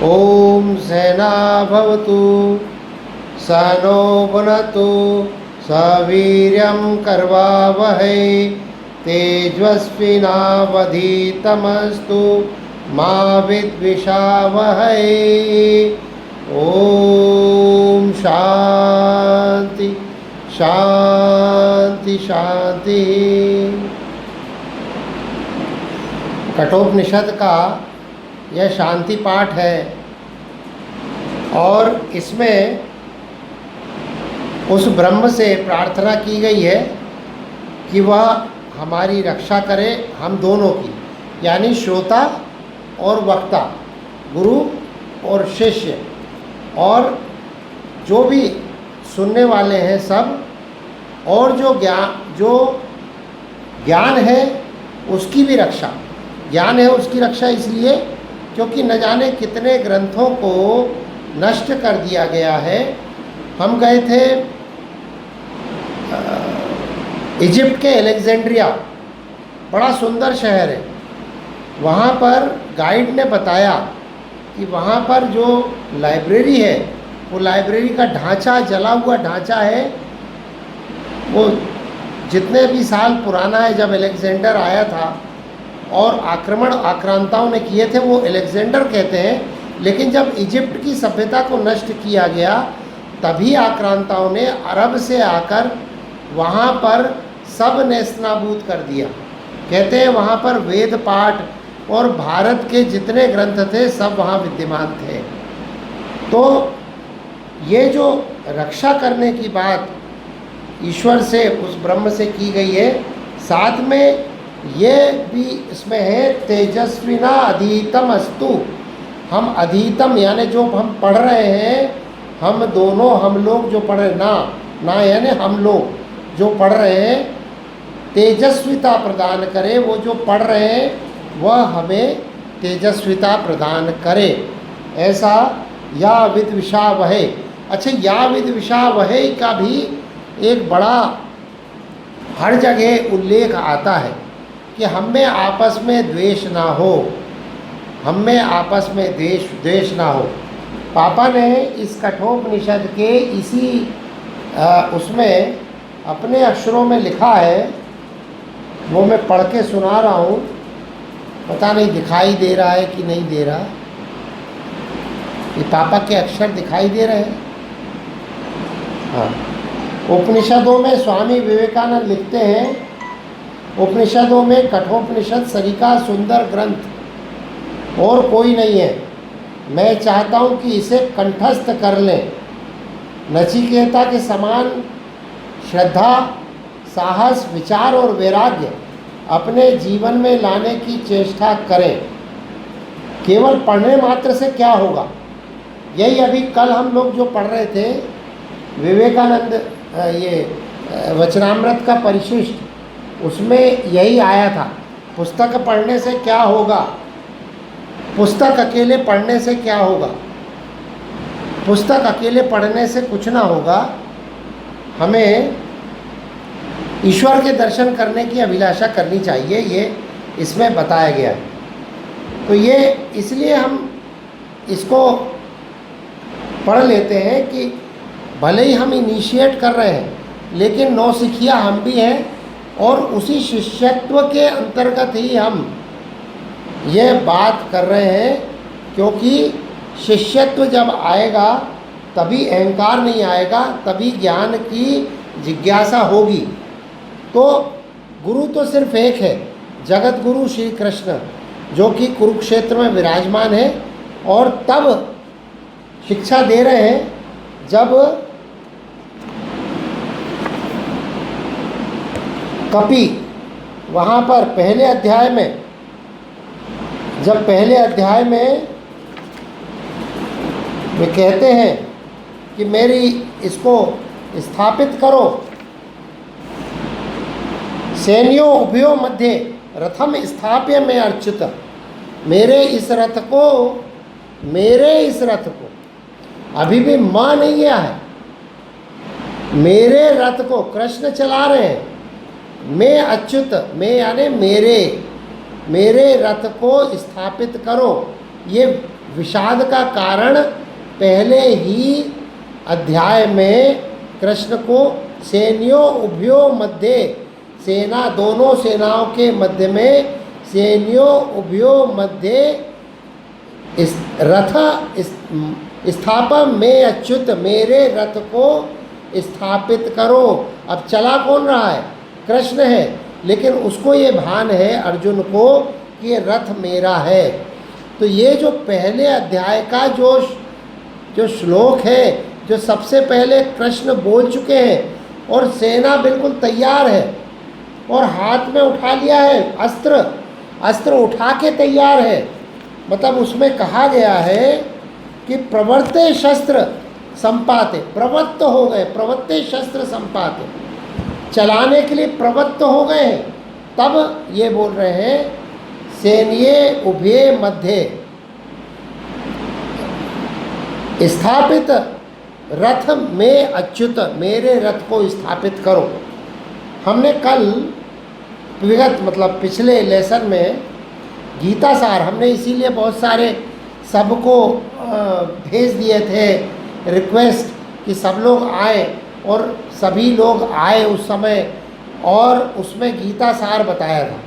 ॐ सहना भवतु सहनो भुनक्तु सवीर्यं कर्वावहै तेजस्विनावधीतमस्तु मा विद्विषावहै। ॐ शांति शांति शांति। कठोपनिषद का यह शांति पाठ है और इसमें उस ब्रह्म से प्रार्थना की गई है कि वह हमारी रक्षा करे, हम दोनों की, यानी श्रोता और वक्ता, गुरु और शिष्य, और जो भी सुनने वाले हैं सब, और जो ज्ञान है उसकी भी रक्षा। ज्ञान है उसकी रक्षा इसलिए क्योंकि न जाने कितने ग्रंथों को नष्ट कर दिया गया है। हम गए थे इजिप्ट के अलेक्जेंड्रिया, बड़ा सुंदर शहर है। वहाँ पर गाइड ने बताया कि वहाँ पर जो लाइब्रेरी है, वो लाइब्रेरी का ढांचा, जला हुआ ढांचा है, वो जितने भी साल पुराना है, जब अलेक्जेंडर आया था और आक्रांताओं ने किए थे, वो अलेक्जेंडर कहते हैं। लेकिन जब इजिप्ट की सभ्यता को नष्ट किया गया, तभी आक्रांताओं ने अरब से आकर वहाँ पर सब नेस्तनाबूद कर दिया। कहते हैं वहाँ पर वेद पाठ और भारत के जितने ग्रंथ थे सब वहाँ विद्यमान थे। तो ये जो रक्षा करने की बात ईश्वर से, उस ब्रह्म से की गई है, साथ में ये भी इसमें है तेजस्विना अधीतम अस्तु। हम अधीतम यानी जो हम पढ़ रहे हैं, हम दोनों, हम लोग जो पढ़ रहे, ना यानी हम लोग जो पढ़ रहे हैं, तेजस्विता प्रदान करे। वो जो पढ़ रहे हैं वह हमें तेजस्विता प्रदान करे, ऐसा या विद्विषावहै। अच्छा, या विद्विषावहै का भी एक बड़ा हर जगह उल्लेख आता है कि हम में आपस में द्वेष ना हो, हम में आपस में द्वेष ना हो। पापा ने इस कठोपनिषद के इसी उसमें अपने अक्षरों में लिखा है, वो मैं पढ़ के सुना रहा हूँ। पता नहीं दिखाई दे रहा है कि नहीं दे रहा। ये पापा के अक्षर दिखाई दे रहे हैं। हाँ, उपनिषदों में स्वामी विवेकानंद लिखते हैं, उपनिषदों में कठोपनिषद सरीका सुंदर ग्रंथ और कोई नहीं है। मैं चाहता हूँ कि इसे कंठस्थ कर लें। नचिकेता के समान श्रद्धा, साहस, विचार और वैराग्य अपने जीवन में लाने की चेष्टा करें। केवल पढ़ने मात्र से क्या होगा? यही अभी कल हम लोग जो पढ़ रहे थे, विवेकानंद ये वचनामृत का परिशिष्ट, उसमें यही आया था। पुस्तक पढ़ने से क्या होगा? पुस्तक अकेले पढ़ने से क्या होगा? पुस्तक अकेले पढ़ने से कुछ ना होगा। हमें ईश्वर के दर्शन करने की अभिलाषा करनी चाहिए, ये इसमें बताया गया है। तो ये इसलिए हम इसको पढ़ लेते हैं कि भले ही हम इनिशिएट कर रहे हैं, लेकिन नौसिखिया हम भी हैं और उसी शिष्यत्व के अंतर्गत ही हम ये बात कर रहे हैं। क्योंकि शिष्यत्व जब आएगा तभी अहंकार नहीं आएगा, तभी ज्ञान की जिज्ञासा होगी। तो गुरु तो सिर्फ एक है, जगत गुरु श्री कृष्ण, जो कि कुरुक्षेत्र में विराजमान है। और तब शिक्षा दे रहे हैं जब कपि वहाँ पर पहले अध्याय में, जब पहले अध्याय में वे कहते हैं कि मेरी इसको स्थापित करो, सैन्यों उभयो मध्य रथम स्थाप्य में अर्चित। मेरे इस रथ को अभी भी माँ नहीं गया है, मेरे रथ को कृष्ण चला रहे हैं। मैं अच्युत, मैं यानी मेरे रथ को स्थापित करो। ये विषाद का कारण पहले ही अध्याय में कृष्ण को सेनयों उभयो मध्य, सेना दोनों सेनाओं के मध्य में, सेनयों उभयो मध्य इस रथ स्थापन में अच्युत, मेरे रथ को स्थापित करो। अब चला कौन रहा है? कृष्ण है, लेकिन उसको ये भान है अर्जुन को कि ये रथ मेरा है। तो ये जो पहले अध्याय का जो श्लोक है, जो सबसे पहले कृष्ण बोल चुके हैं और सेना बिल्कुल तैयार है और हाथ में उठा लिया है अस्त्र उठा के तैयार है। मतलब उसमें कहा गया है कि प्रवर्ते शस्त्र संपाते, प्रवृत्त हो गए, प्रवृत्ते शस्त्र संपाते, चलाने के लिए प्रवृत्त हो गए हैं। तब ये बोल रहे हैं सेनये उभये मध्य स्थापित रथ में अच्युत, मेरे रथ को स्थापित करो। हमने कल विगत मतलब पिछले लेसन में गीता सार हमने इसीलिए बहुत सारे सबको भेज दिए थे रिक्वेस्ट कि सब लोग आए, और सभी लोग आए उस समय, और उसमें गीता सार बताया था।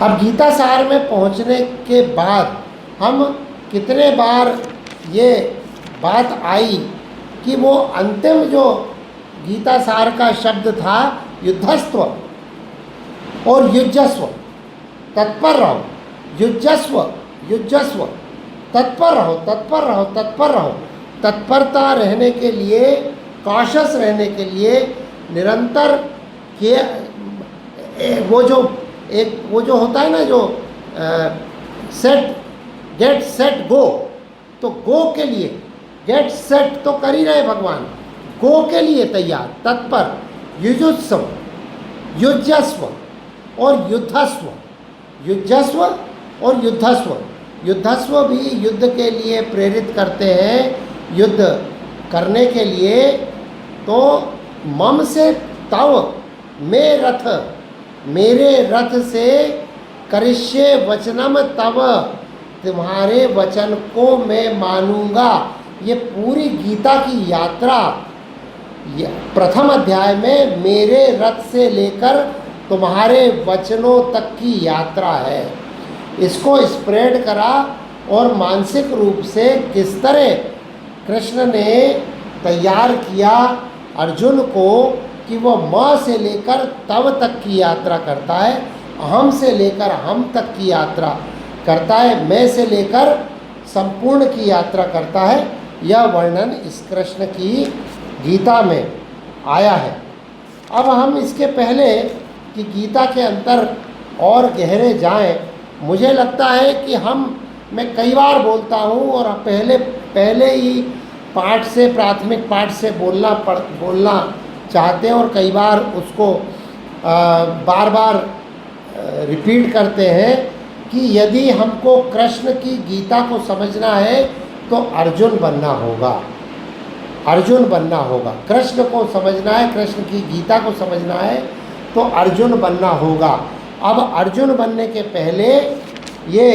अब गीता सार में पहुंचने के बाद हम कितने बार ये बात आई कि वो अंतिम जो गीता सार का शब्द था युद्धस्व और युजस्व, तत्पर रहो, युजस्व युजस्व, तत्पर रहो, तत्पर रहो, तत्पर रहो। तत्परता रहने के लिए, कॉशस रहने के लिए, निरंतर के वो जो होता है ना, जो सेट गेट सेट गो, तो गो के लिए गेट सेट तो कर ही रहे भगवान, गो के लिए तैयार, तत्पर, युजुत्सव, युजस्व और युद्धस्व, युजस्व और युद्धस्व। युद्धस्व भी युद्ध के लिए प्रेरित करते हैं, युद्ध करने के लिए। तो मम से तव, मैं रथ, मेरे रथ से करिष्ये वचनम तव, तुम्हारे वचन को मैं मानूंगा। ये पूरी गीता की यात्रा प्रथम अध्याय में मेरे रथ से लेकर तुम्हारे वचनों तक की यात्रा है। इसको स्प्रेड करा और मानसिक रूप से किस तरह कृष्ण ने तैयार किया अर्जुन को कि वो म से लेकर तव तक की यात्रा करता है, अहम से लेकर हम तक की यात्रा करता है, मैं से लेकर संपूर्ण की यात्रा करता है। यह वर्णन इस कृष्ण की गीता में आया है। अब हम इसके पहले कि गीता के अंदर और गहरे जाएं, मुझे लगता है कि मैं कई बार बोलता हूँ और पहले ही पाठ से, प्राथमिक पाठ से बोलना चाहते हैं और कई बार उसको बार बार रिपीट करते हैं कि यदि हमको कृष्ण की गीता को समझना है तो अर्जुन बनना होगा, अर्जुन बनना होगा। कृष्ण को समझना है, कृष्ण की गीता को समझना है तो अर्जुन बनना होगा। अब अर्जुन बनने के पहले ये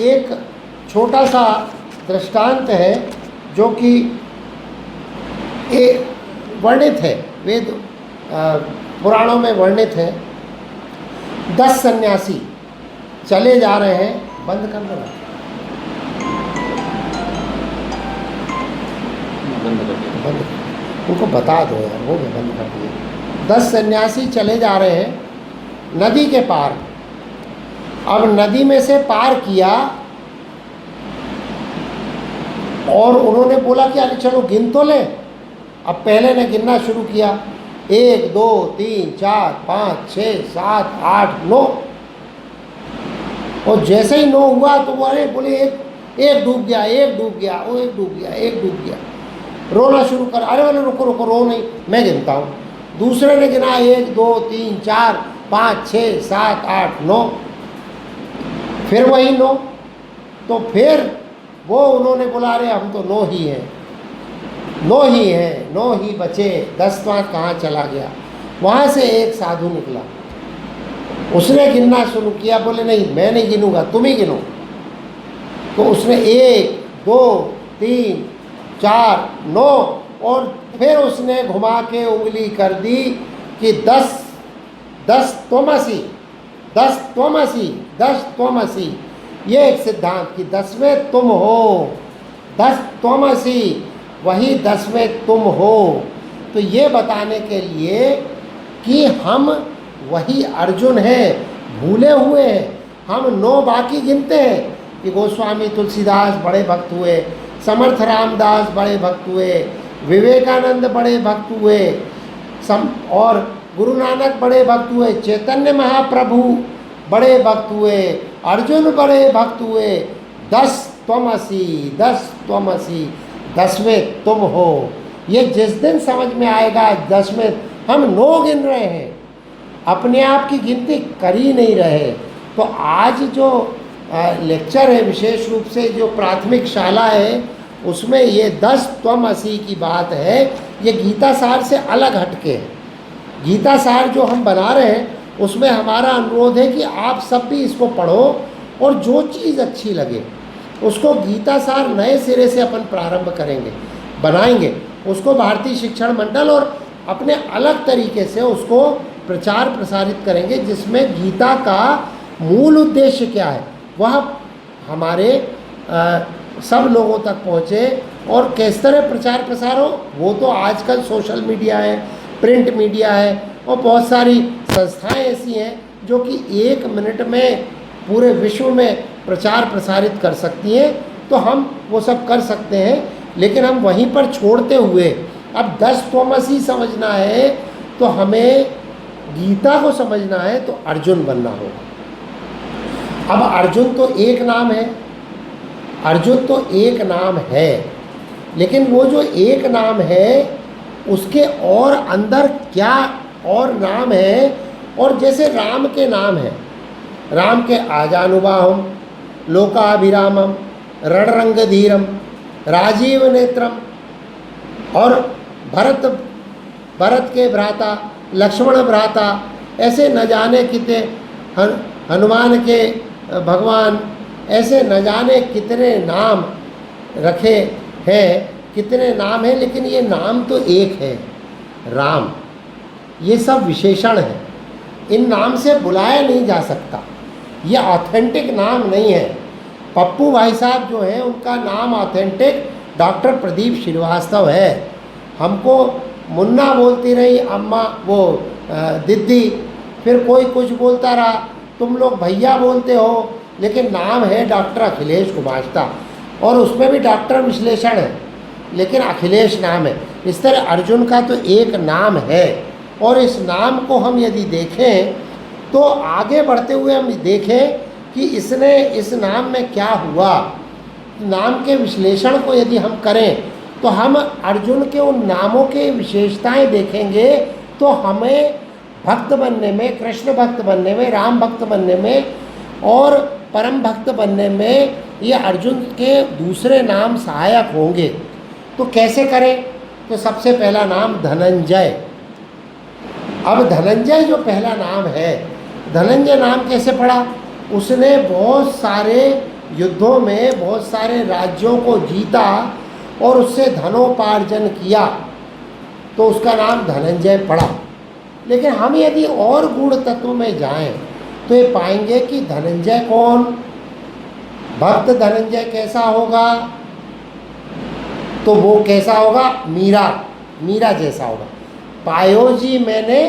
एक छोटा सा दृष्टांत है जो कि वर्णित है, वेद पुराणों में वर्णित है। 10 सन्यासी चले जा रहे हैं, बंद कर दो, बंद उनको बता दो यार, वो भी बंद कर दिए। 10 सन्यासी चले जा रहे हैं नदी के पार। अब नदी में से पार किया और उन्होंने बोला कि अरे चलो गिन तो लें। अब पहले ने गिनना शुरू किया, 1 2 3 4 5 6 7 8 9, और जैसे ही 9 हुआ तो वो अरे बोले एक डूब गया, एक डूब गया, वो एक डूब गया, एक डूब गया। रोना शुरू कर, अरे बोले रुको रुको, रो नहीं, मैं गिनता हूँ। दूसरे ने गिना 1 2 3 4 5 6 7 8 9, फिर वही 9। तो फिर वो उन्होंने बोला अरे हम तो 9 ही हैं, 9 ही हैं, 9 ही बचे, 10वां कहाँ चला गया। वहाँ से एक साधु निकला, उसने गिनना शुरू किया, बोले नहीं मैं नहीं गिनूंगा, तुम ही गिनो। तो उसने 1 2 3 4 9 और फिर उसने घुमा के उंगली कर दी कि 10 10 त्वमसि, 10 त्वमसि, 10 त्वमसि। ये एक सिद्धांत कि 10वें तुम हो, 10 त्वमसि, वही 10वें तुम हो। तो ये बताने के लिए कि हम वही अर्जुन हैं, भूले हुए हैं। हम 9 बाकी गिनते हैं कि गोस्वामी तुलसीदास बड़े भक्त हुए, समर्थ रामदास बड़े भक्त हुए, विवेकानंद बड़े भक्त हुए, और गुरु नानक बड़े भक्त हुए, चैतन्य महाप्रभु बड़े भक्त हुए, अर्जुन बड़े भक्त हुए। 10 त्वमसि, 10 त्वमसि, 10वें तुम हो। ये जिस दिन समझ में आएगा 10वें, हम 9 गिन रहे हैं, अपने आप की गिनती कर ही नहीं रहे। तो आज जो लेक्चर है, विशेष रूप से जो प्राथमिक शाला है, उसमें ये 10 त्वमसि की बात है। ये गीता सार से अलग हटके है। गीता सार जो हम बना रहे हैं उसमें हमारा अनुरोध है कि आप सब भी इसको पढ़ो और जो चीज़ अच्छी लगे उसको गीता सार नए सिरे से अपन प्रारंभ करेंगे, बनाएंगे उसको। भारतीय शिक्षण मंडल और अपने अलग तरीके से उसको प्रचार प्रसारित करेंगे, जिसमें गीता का मूल उद्देश्य क्या है वह हमारे सब लोगों तक पहुँचे। और किस तरह प्रचार प्रसार हो, वो तो आजकल सोशल मीडिया है, प्रिंट मीडिया है, और बहुत सारी संस्थाएं ऐसी हैं जो कि 1 मिनट में पूरे विश्व में प्रचार प्रसारित कर सकती हैं। तो हम वो सब कर सकते हैं, लेकिन हम वहीं पर छोड़ते हुए अब 10 त्वमसि समझना है तो हमें गीता को समझना है, तो अर्जुन बनना होगा। अब अर्जुन तो एक नाम है, अर्जुन तो एक नाम है, लेकिन वो जो एक नाम है उसके और अंदर क्या और नाम है। और जैसे राम के नाम है, राम के आजानुबाहुम, लोकाभिरामम, रणरंगधीरम, राजीव नेत्रम, और भरत के भ्राता, लक्ष्मण भ्राता, ऐसे न जाने कितने, हनुमान के भगवान, ऐसे न जाने कितने नाम रखे हैं, कितने नाम हैं, लेकिन ये नाम तो एक है, राम। ये सब विशेषण है, इन नाम से बुलाया नहीं जा सकता, ये ऑथेंटिक नाम नहीं है। पप्पू भाई साहब जो हैं उनका नाम ऑथेंटिक डॉक्टर प्रदीप श्रीवास्तव है। हमको मुन्ना बोलती रही अम्मा, वो दीदी, फिर कोई कुछ बोलता रहा, तुम लोग भैया बोलते हो, लेकिन नाम है डॉक्टर अखिलेश कुमाश्ता, और उसमें भी डॉक्टर विश्लेषण है, लेकिन अखिलेश नाम है। इस तरह अर्जुन का तो एक नाम है, और इस नाम को हम यदि देखें तो आगे बढ़ते हुए हम देखें कि इसने इस नाम में क्या हुआ। नाम के विश्लेषण को यदि हम करें तो हम अर्जुन के उन नामों के विशेषताएं देखेंगे, तो हमें भक्त बनने में, कृष्ण भक्त बनने में, राम भक्त बनने में और परम भक्त बनने में ये अर्जुन के दूसरे नाम सहायक होंगे। तो कैसे करें? तो सबसे पहला नाम धनंजय। अब धनंजय जो पहला नाम है, धनंजय नाम कैसे पड़ा? उसने बहुत सारे युद्धों में बहुत सारे राज्यों को जीता और उससे धनोपार्जन किया, तो उसका नाम धनंजय पड़ा। लेकिन हम यदि और गूढ़ तत्व में जाएं तो ये पाएंगे कि धनंजय कौन, भक्त धनंजय कैसा होगा, तो वो कैसा होगा? मीरा जैसा होगा। पायो जी मैंने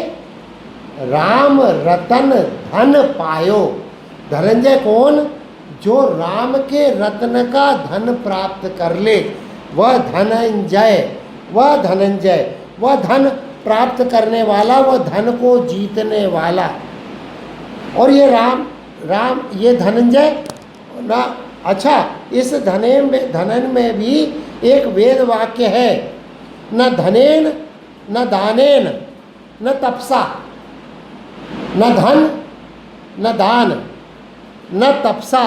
राम रतन धन पायो। धनंजय कौन? जो राम के रत्न का धन प्राप्त कर ले, वह धनंजय, वह धनंजय, वह धन प्राप्त करने वाला, वह धन को जीतने वाला। और ये राम ये धनंजय ना। अच्छा, इस धनन में भी एक वेद वाक्य है, न धनेन न दानेन न तपसा, न धन न दान न तपसा,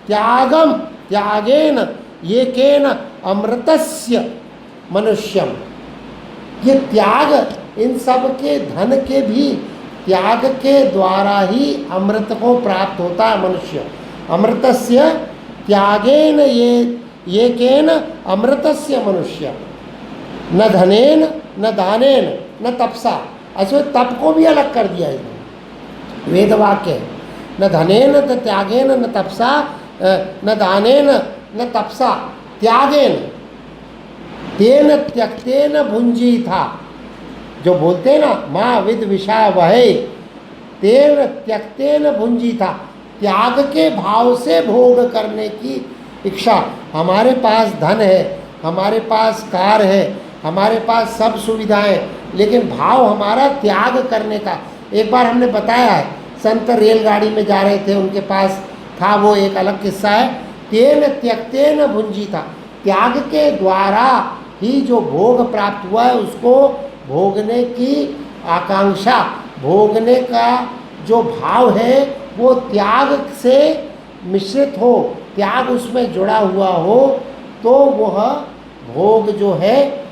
त्यागेन ये केन अमृतस्य मनुष्यम। ये त्याग, इन सब के धन के भी त्याग के द्वारा ही अमृत को प्राप्त होता है मनुष्य। अमृतस्य त्यागेन ये केन अमृतस्य मनुष्य न धनेन न दानेन न तपसा। अच्छा, तप को भी अलग कर दिया इसने, वेद वाक्य है, न धनेन न त्यागेन न तपसा न दानेन न तपसा त्यागेन तेन त्यक्तेन भुंजी था। जो बोलते हैं ना माँ विद विषा वहे तेन त्यक्तेन भुंजी था, त्याग के भाव से भोग करने की इच्छा। हमारे पास धन है, हमारे पास कार है, हमारे पास सब सुविधाएं, लेकिन भाव हमारा त्याग करने का। एक बार हमने बताया है, संत रेलगाड़ी में जा रहे थे, उनके पास था, वो एक अलग किस्सा है। तेन त्यक्तेन भुंजी था, त्याग के द्वारा ही जो भोग प्राप्त हुआ है उसको भोगने की आकांक्षा, भोगने का जो भाव है वो त्याग से मिश्रित हो, त्याग उसमें जुड़ा हुआ हो, तो वह भोग जो है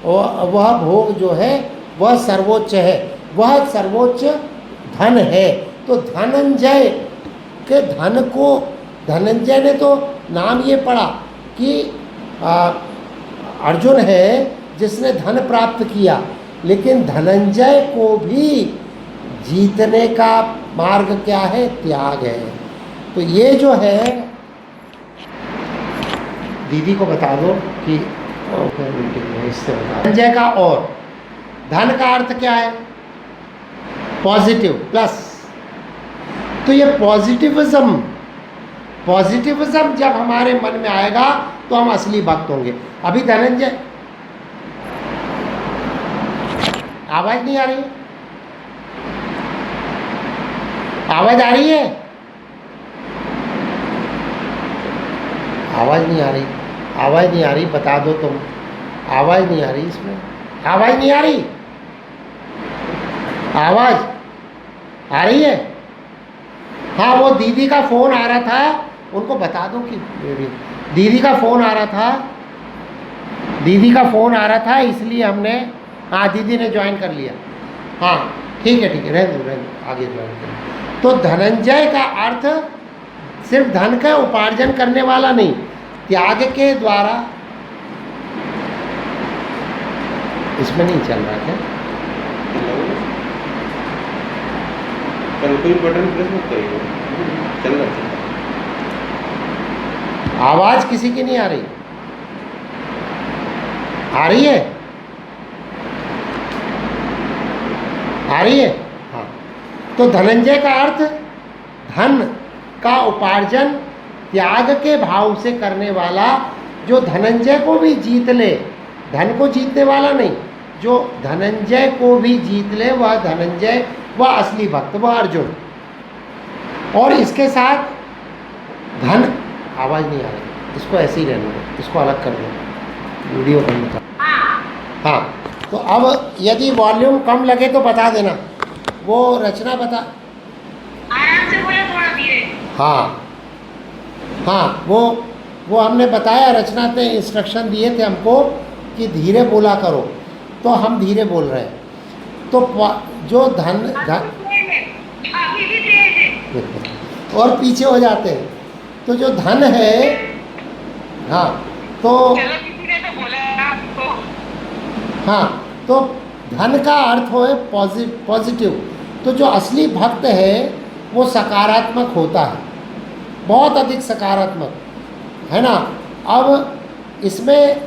वह भोग जो है वह सर्वोच्च है, वह सर्वोच्च धन है। तो धनंजय के धन को, धनंजय ने तो नाम ये पढ़ा कि अर्जुन है जिसने धन प्राप्त किया, लेकिन धनंजय को भी जीतने का मार्ग क्या है? त्याग है। तो ये जो है, दीदी को बता दो कि इससे बता। धनंजय का और धन का अर्थ क्या है? Positive, plus. तो ये पॉजिटिविज्म जब हमारे मन में आएगा तो हम असली भक्त होंगे। अभी धनंजय, आवाज नहीं आ रही? आवाज आ रही है? आवाज नहीं आ रही, आवाज नहीं आ रही, बता दो तुम। आवाज नहीं आ रही, इसमें आवाज नहीं आ रही। आवाज आ रही है? हाँ, वो दीदी का फ़ोन आ रहा था, उनको बता दो कि दीदी का फ़ोन आ रहा था, दीदी का फ़ोन आ रहा था, इसलिए हमने, हाँ दीदी ने ज्वाइन कर लिया। हाँ ठीक है, रहने दो, आगे ज्वाइन करें। तो धनंजय का अर्थ सिर्फ धन का उपार्जन करने वाला नहीं, त्याग के द्वारा। इसमें नहीं चल रहा क्या? कोई बटन प्रेस मत करिए, चल रहा है। आवाज किसी की नहीं आ रही? आ रही है? आ रही है? हाँ। तो धनंजय का अर्थ धन का उपार्जन त्याग के भाव से करने वाला, जो धनंजय को भी जीत ले, धन को जीतने वाला नहीं, जो धनंजय को भी जीत ले वह धनंजय, वह असली भक्त, वह अर्जुन। और इसके साथ धन, आवाज़ नहीं आ रही, इसको ऐसे ही रहने दो, इसको अलग कर दो, वीडियो बंद कर। हाँ, तो अब यदि वॉल्यूम कम लगे तो बता देना। वो रचना बता, आराम से बोलो, थोड़ा धीरे। हाँ हाँ, वो हमने बताया, रचना ने इंस्ट्रक्शन दिए थे हमको कि धीरे बोला करो, तो हम धीरे बोल रहे हैं। तो जो धन अभी भी तेज है और पीछे हो जाते हैं। तो जो धन है, हाँ, तो चलो किसी ने तो बोला आपको। हाँ, तो धन का अर्थ हो है पॉजिटिव। तो जो असली भक्त है वो सकारात्मक होता है, बहुत अधिक सकारात्मक, है ना। अब इसमें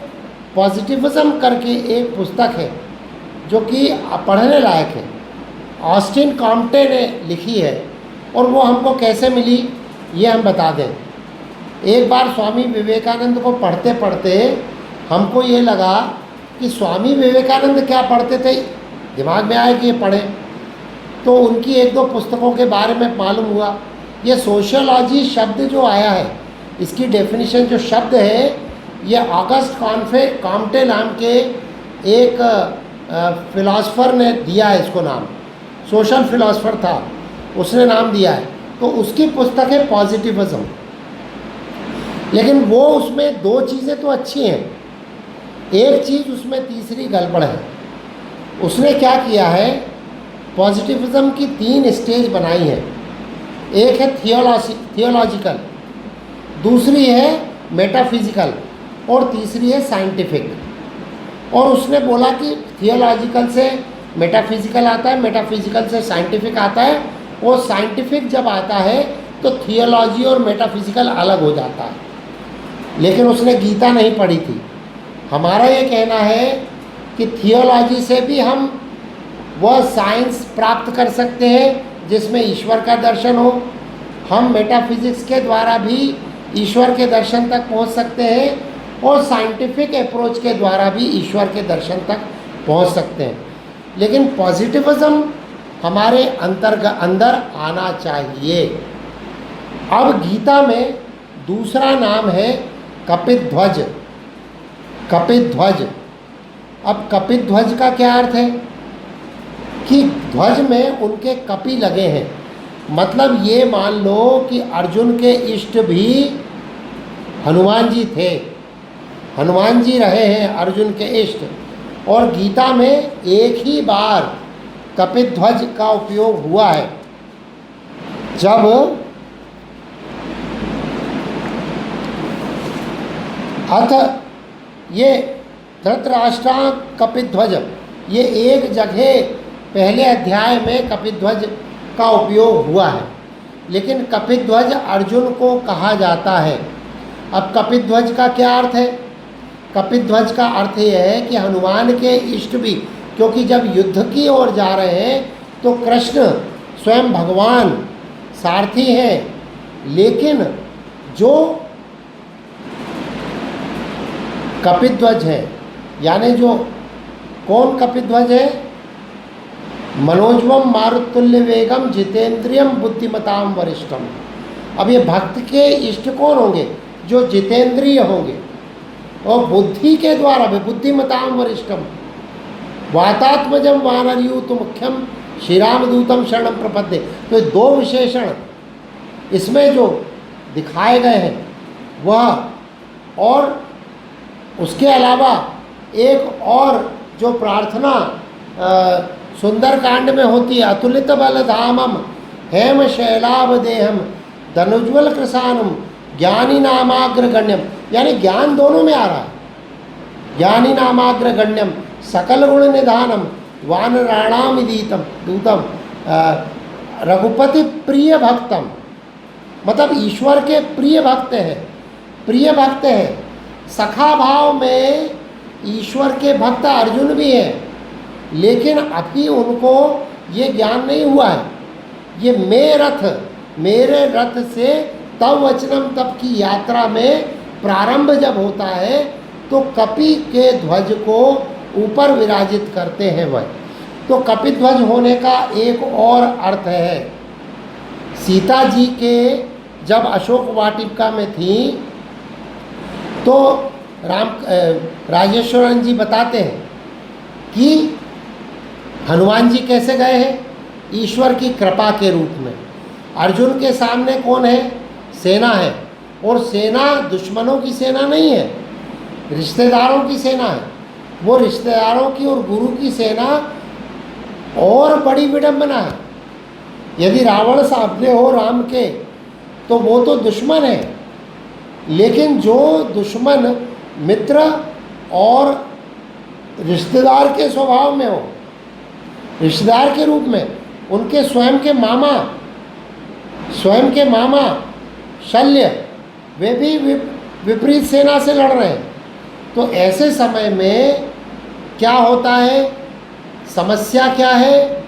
पॉजिटिविज्म करके एक पुस्तक है जो कि पढ़ने लायक है, ऑस्टिन कॉम्टे ने लिखी है, और वो हमको कैसे मिली ये हम बता दें। एक बार स्वामी विवेकानंद को पढ़ते पढ़ते हमको ये लगा कि स्वामी विवेकानंद क्या पढ़ते थे, दिमाग में आया कि ये पढ़े, तो उनकी एक दो पुस्तकों के बारे में मालूम हुआ। ये सोशियोलॉजी शब्द जो आया है, इसकी डेफिनेशन जो शब्द है, ये ऑगस्ट कॉम्टे नाम के एक फिलासफ़र ने दिया है इसको नाम, सोशल फिलासफ़र था, उसने नाम दिया है। तो उसकी पुस्तक है पॉजिटिविज्म। लेकिन वो उसमें दो चीज़ें तो अच्छी हैं, एक चीज़ उसमें तीसरी गड़बड़ है। उसने क्या किया है, पॉजिटिविज्म की 3 स्टेज बनाई है। एक है थियोलॉजिकल, दूसरी है मेटाफिजिकल और तीसरी है साइंटिफिक। और उसने बोला कि थियोलॉजिकल से मेटाफिजिकल आता है, मेटाफिजिकल से साइंटिफिक आता है, और साइंटिफिक जब आता है तो थियोलॉजी और मेटाफिजिकल अलग हो जाता है। लेकिन उसने गीता नहीं पढ़ी थी। हमारा ये कहना है कि थियोलॉजी से भी हम वह साइंस प्राप्त कर सकते हैं जिसमें ईश्वर का दर्शन हो। हम मेटाफिजिक्स के द्वारा भी ईश्वर के दर्शन तक पहुंच सकते हैं, और साइंटिफिक अप्रोच के द्वारा भी ईश्वर के दर्शन तक पहुंच सकते हैं। लेकिन पॉजिटिविज्म हमारे अंदर आना चाहिए। अब गीता में दूसरा नाम है कपिध्वज। कपिध्वज। अब कपिध्वज का क्या अर्थ है कि ध्वज में उनके कपि लगे हैं। मतलब ये मान लो कि अर्जुन के इष्ट भी हनुमान जी थे, हनुमान जी रहे हैं अर्जुन के इष्ट। और गीता में एक ही बार कपिध्वज का उपयोग हुआ है, जब अथ ये धृतराष्ट्र कपिध्वज, ये एक जगह पहले अध्याय में कपिध्वज का उपयोग हुआ है, लेकिन कपिध्वज अर्जुन को कहा जाता है। अब कपिध्वज का क्या अर्थ है? कपिध्वज का अर्थ ये है कि हनुमान के इष्ट भी, क्योंकि जब युद्ध की ओर जा रहे हैं तो कृष्ण स्वयं भगवान सारथी हैं, लेकिन जो कपिध्वज है, यानी जो कौन कपिध्वज है? मनोजवम मारुतुल्य वेगम जितेंद्रियम बुद्धिमताम वरिष्ठम। अब ये भक्त के इष्ट कौन होंगे? जो जितेंद्रिय होंगे और बुद्धि के द्वारा भी बुद्धिमताम वरिष्ठम। वातात्मजम वानरयूत मुख्यम श्रीराम दूतम शरणम प्रपद्ये। तो दो विशेषण इसमें जो दिखाए गए हैं वह, और उसके अलावा एक और जो प्रार्थना सुंदर कांड में होती है, अतुलित बलधामम हेम शैलाभ देहम धनुज्वल कृशानम ज्ञानी नामाग्रगण्यम। यानी ज्ञान दोनों में आ रहा है। ज्ञानी नामाग्रगण्यम सकल गुण निधानम वानराणाम दूतम रघुपति प्रिय भक्तम। मतलब ईश्वर के प्रिय भक्त हैं, प्रिय भक्त हैं। सखा भाव में ईश्वर के भक्त अर्जुन भी हैं, लेकिन अभी उनको ये ज्ञान नहीं हुआ है। ये मेरे रथ से तव वचनम तप की यात्रा में प्रारंभ जब होता है तो कपि के ध्वज को ऊपर विराजित करते हैं वह। तो कपिध्वज होने का एक और अर्थ है। सीता जी के जब अशोक वाटिका में थी तो राजेश्वरन जी बताते हैं कि हनुमान जी कैसे गए हैं? ईश्वर की कृपा के रूप में। अर्जुन के सामने कौन है? सेना है, और सेना दुश्मनों की सेना नहीं है, रिश्तेदारों की सेना है। वो रिश्तेदारों की और गुरु की सेना और बड़ी विडंबना है। यदि रावण सामने हो राम के तो वो तो दुश्मन है, लेकिन जो दुश्मन मित्र और रिश्तेदार के स्वभाव में हो, रिश्तेदार के रूप में, उनके स्वयं के मामा शल्य वे भी विपरीत सेना से लड़ रहे हैं। तो ऐसे समय में क्या होता है? समस्या क्या है?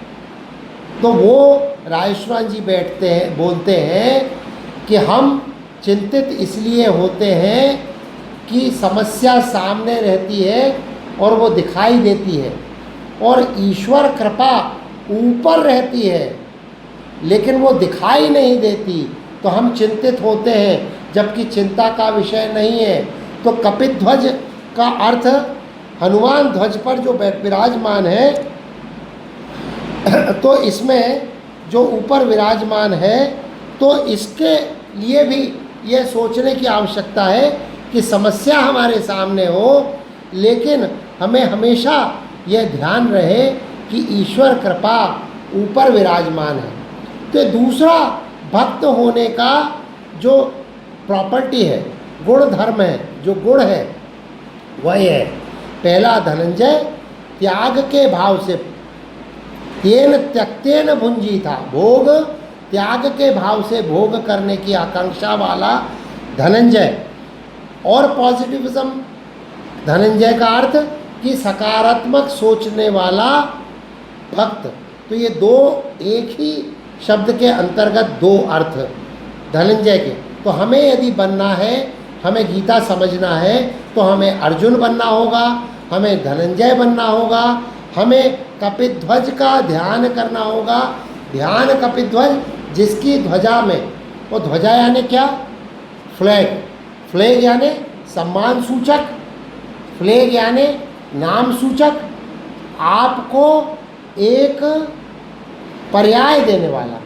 तो वो राजेश्वरन जी बोलते हैं कि हम चिंतित इसलिए होते हैं कि समस्या सामने रहती है और वो दिखाई देती है, और ईश्वर कृपा ऊपर रहती है लेकिन वो दिखाई नहीं देती, तो हम चिंतित होते हैं, जबकि चिंता का विषय नहीं है। तो कपिध्वज का अर्थ हनुमान ध्वज पर जो विराजमान है, तो इसमें जो ऊपर विराजमान है, तो इसके लिए भी ये सोचने की आवश्यकता है कि समस्या हमारे सामने हो, लेकिन हमें हमेशा यह ध्यान रहे कि ईश्वर कृपा ऊपर विराजमान है। तो दूसरा भक्त होने का जो प्रॉपर्टी है, गुण धर्म है, जो गुण है वही है। पहला धनंजय त्याग के भाव से, तेन त्यक्तेन भुंजी था, भोग त्याग के भाव से भोग करने की आकांक्षा वाला धनंजय। और पॉजिटिविज्म धनंजय का अर्थ कि सकारात्मक सोचने वाला भक्त। तो ये दो एक ही शब्द के अंतर्गत दो अर्थ धनंजय के। तो हमें यदि बनना है, हमें गीता समझना है, तो हमें अर्जुन बनना होगा, हमें धनंजय बनना होगा, हमें कपिध्वज का ध्यान करना होगा। ध्यान कपिध्वज, जिसकी ध्वजा में, वो ध्वजा यानी क्या? फ्लैग। फ्लैग यानी सम्मान सूचक, फ्लैग यानी नाम सूचक, आपको एक पर्याय देने वाला।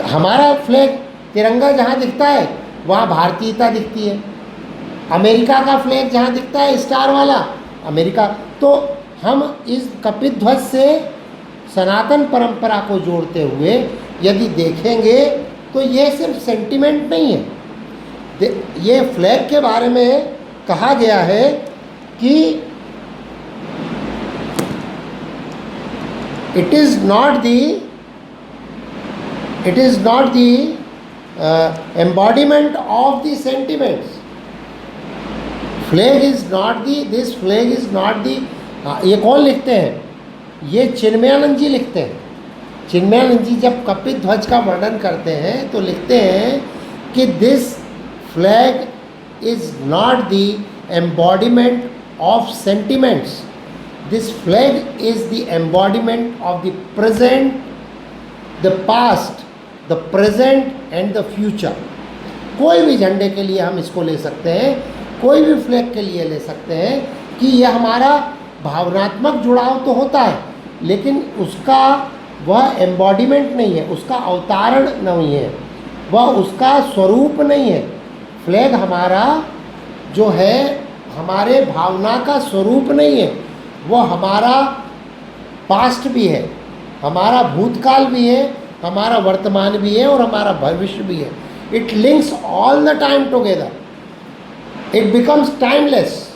हमारा फ्लैग तिरंगा जहाँ दिखता है वहाँ भारतीयता दिखती है। अमेरिका का फ्लैग जहाँ दिखता है स्टार वाला, अमेरिका। तो हम इस कपिध्वज से सनातन परंपरा को जोड़ते हुए यदि देखेंगे तो ये सिर्फ सेंटिमेंट नहीं है। ये फ्लैग के बारे में कहा गया है कि it is not the embodiment of the sentiments. This flag is not the ये कौन लिखते हैं? ये चिन्मयानंद जी लिखते हैं। चिन्मयानंद जी जब कपिध्वज का वर्णन करते हैं तो लिखते हैं कि this flag is not the embodiment of sentiments, this flag is the embodiment of the present, the past, the present and the future. कोई भी झंडे के लिए हम इसको ले सकते हैं, कोई भी फ्लैग के लिए ले सकते हैं कि यह हमारा भावनात्मक जुड़ाव तो होता है, लेकिन उसका वह एम्बॉडीमेंट नहीं है, उसका अवतारण नहीं है, वह उसका स्वरूप नहीं है। फ्लैग हमारा जो है हमारे भावना का स्वरूप नहीं है, वह हमारा पास्ट भी है, हमारा भूतकाल भी है, हमारा वर्तमान भी है और हमारा भविष्य भी है। It links all the time together, it becomes timeless.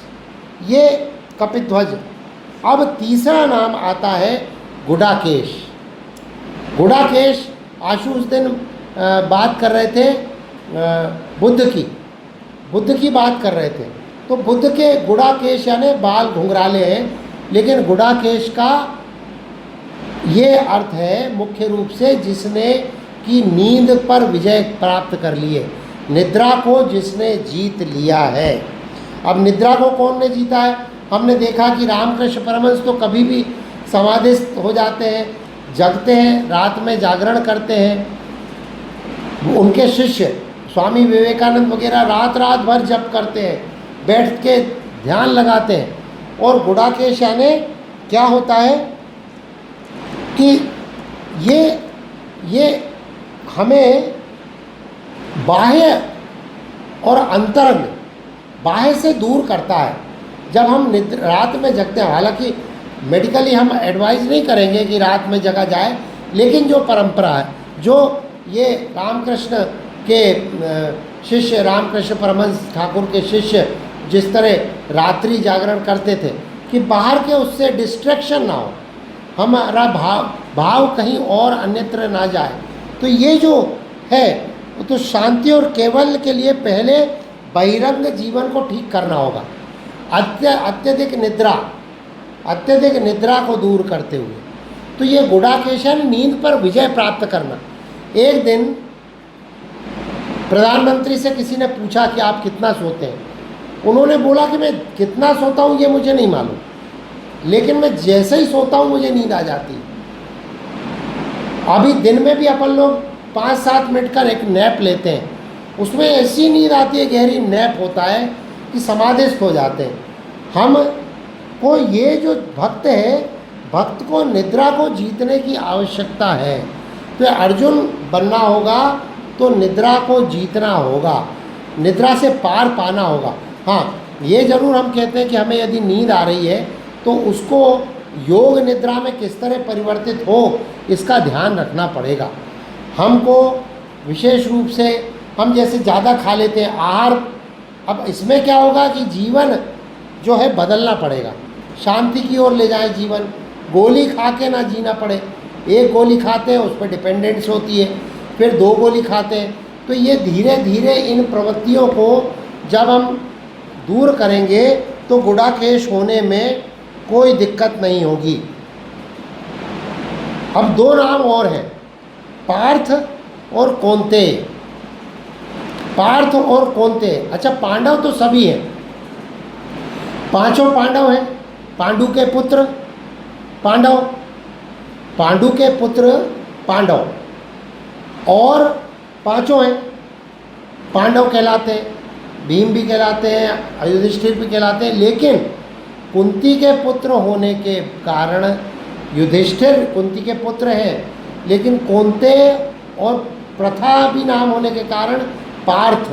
ये कपिध्वज। अब तीसरा नाम आता है गुडाकेश। गुडाकेश, आशु उस दिन बात कर रहे थे बुद्ध की बात कर रहे थे। तो बुद्ध के गुडाकेश यानी बाल घुंघराले हैं, लेकिन गुडाकेश का ये अर्थ है मुख्य रूप से जिसने की नींद पर विजय प्राप्त कर लिए, निद्रा को जिसने जीत लिया है। अब निद्रा को कौन ने जीता है? हमने देखा कि रामकृष्ण परमहंस तो कभी भी समाधिस्थ हो जाते हैं, जगते हैं, रात में जागरण करते हैं। उनके शिष्य स्वामी विवेकानंद वगैरह रात रात भर जप करते हैं, बैठ के ध्यान लगाते हैं। और गुडाकेश यानी क्या होता है कि ये हमें बाह्य और अंतरंग, बाह्य से दूर करता है। जब हम रात में जगते हैं, हालांकि मेडिकली हम एडवाइस नहीं करेंगे कि रात में जगा जाए, लेकिन जो परंपरा है, जो ये रामकृष्ण के शिष्य, रामकृष्ण परमहंस ठाकुर के शिष्य जिस तरह रात्रि जागरण करते थे कि बाहर के उससे डिस्ट्रैक्शन ना हो, हमारा भाव कहीं और अन्यत्र ना जाए। तो ये जो है तो शांति और केवल के लिए पहले बहिरंग जीवन को ठीक करना होगा। अत्यधिक निद्रा को दूर करते हुए, तो ये गुडाकेशन, नींद पर विजय प्राप्त करना। एक दिन प्रधानमंत्री से किसी ने पूछा कि आप कितना सोते हैं? उन्होंने बोला कि मैं कितना सोता हूँ ये मुझे नहीं मालूम, लेकिन मैं जैसे ही सोता हूँ मुझे नींद आ जाती है। अभी दिन में भी अपन लोग 5-7 मिनट का एक नैप लेते हैं, उसमें ऐसी नींद आती है, गहरी नैप होता है कि समाधिस्थ हो जाते हैं। हम को ये जो भक्त है, भक्त को निद्रा को जीतने की आवश्यकता है। तो अर्जुन बनना होगा तो निद्रा को जीतना होगा, निद्रा से पार पाना होगा। हाँ, ये ज़रूर हम कहते हैं कि हमें यदि नींद आ रही है तो उसको योग निद्रा में किस तरह परिवर्तित हो, इसका ध्यान रखना पड़ेगा। हमको विशेष रूप से हम जैसे ज़्यादा खा लेते हैं आहार, अब इसमें क्या होगा कि जीवन जो है बदलना पड़ेगा, शांति की ओर ले जाए जीवन, गोली खा के ना जीना पड़े। एक गोली खाते हैं उस पर डिपेंडेंस होती है, फिर 2 गोली खाते हैं, तो ये धीरे धीरे इन प्रवृत्तियों को जब हम दूर करेंगे तो गुडाकेश होने में कोई दिक्कत नहीं होगी। अब 2 नाम और हैं, पार्थ और कौन्तेय। पार्थ और कौन्तेय, अच्छा पांडव तो सभी हैं, 5 पांडव हैं, पांडु के पुत्र पांडव, पांडु के पुत्र पांडव, और 5 हैं पांडव कहलाते हैं, भीम भी कहलाते हैं, युधिष्ठिर भी कहलाते हैं। लेकिन कुंती के पुत्र होने के कारण युधिष्ठिर कुंती के पुत्र हैं, लेकिन कौन्तेय और प्रथा भी नाम होने के कारण पार्थ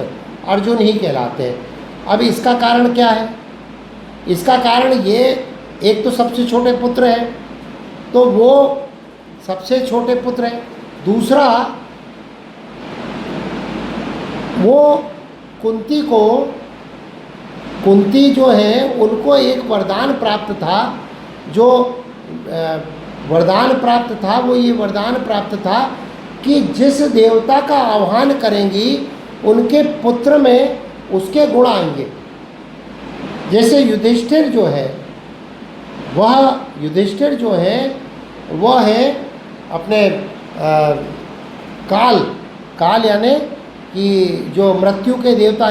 अर्जुन ही कहलाते हैं। अब इसका कारण क्या है? इसका कारण ये, एक तो सबसे छोटे पुत्र हैं तो वो सबसे छोटे पुत्र हैं, दूसरा वो कुंती जो है उनको एक वरदान प्राप्त था, जो वरदान प्राप्त था वो ये वरदान प्राप्त था कि जिस देवता का आह्वान करेंगी उनके पुत्र में उसके गुण आएंगे। जैसे युधिष्ठिर जो है वह है अपने काल यानी कि जो मृत्यु के देवता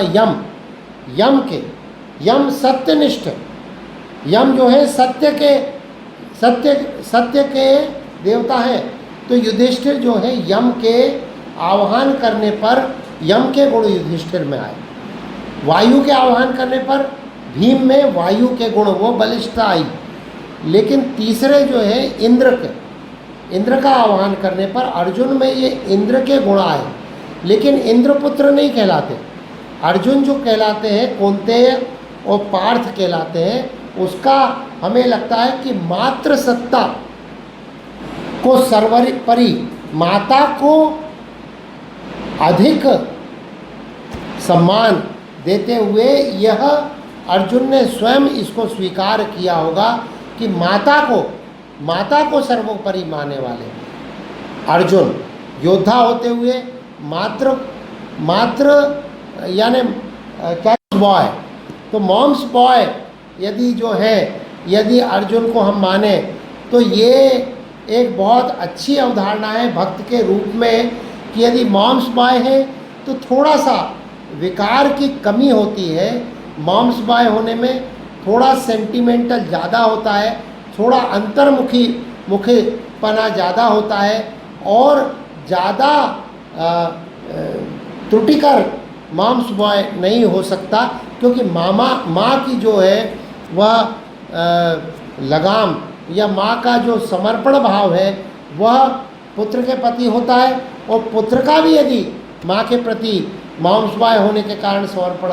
यम सत्यनिष्ठ, यम जो है सत्य के देवता हैं। तो युधिष्ठिर जो है यम के आह्वान करने पर यम के गुण युधिष्ठिर में आए, वायु के आह्वान करने पर भीम में वायु के गुण वो बलिष्ठता आई। लेकिन तीसरे जो है इंद्र का आह्वान करने पर अर्जुन में ये इंद्र के गुण आए, लेकिन इंद्रपुत्र नहीं कहलाते। अर्जुन जो कहलाते हैं कौन्तेय और पार्थ कहलाते हैं, उसका हमें लगता है कि मात्र सत्ता को सर्वोपरि, माता को अधिक सम्मान देते हुए यह अर्जुन ने स्वयं इसको स्वीकार किया होगा कि माता को सर्वोपरि मानने वाले अर्जुन योद्धा होते हुए मात्र यानी क्या बॉय, तो मॉम्स बॉय यदि अर्जुन को हम माने तो ये एक बहुत अच्छी अवधारणा है भक्त के रूप में कि यदि मॉम्स बॉय है तो थोड़ा सा विकार की कमी होती है, मॉम्स बॉय होने में थोड़ा सेंटिमेंटल ज़्यादा होता है, थोड़ा अंतर्मुखीपना ज़्यादा होता है और ज़्यादा त्रुटिकर मॉम्स बॉय नहीं हो सकता, क्योंकि माँ की जो है वह लगाम या माँ का जो समर्पण भाव है वह पुत्र के प्रति होता है, और पुत्र का भी यदि माँ के प्रति मॉम्स बॉय होने के कारण समर्पण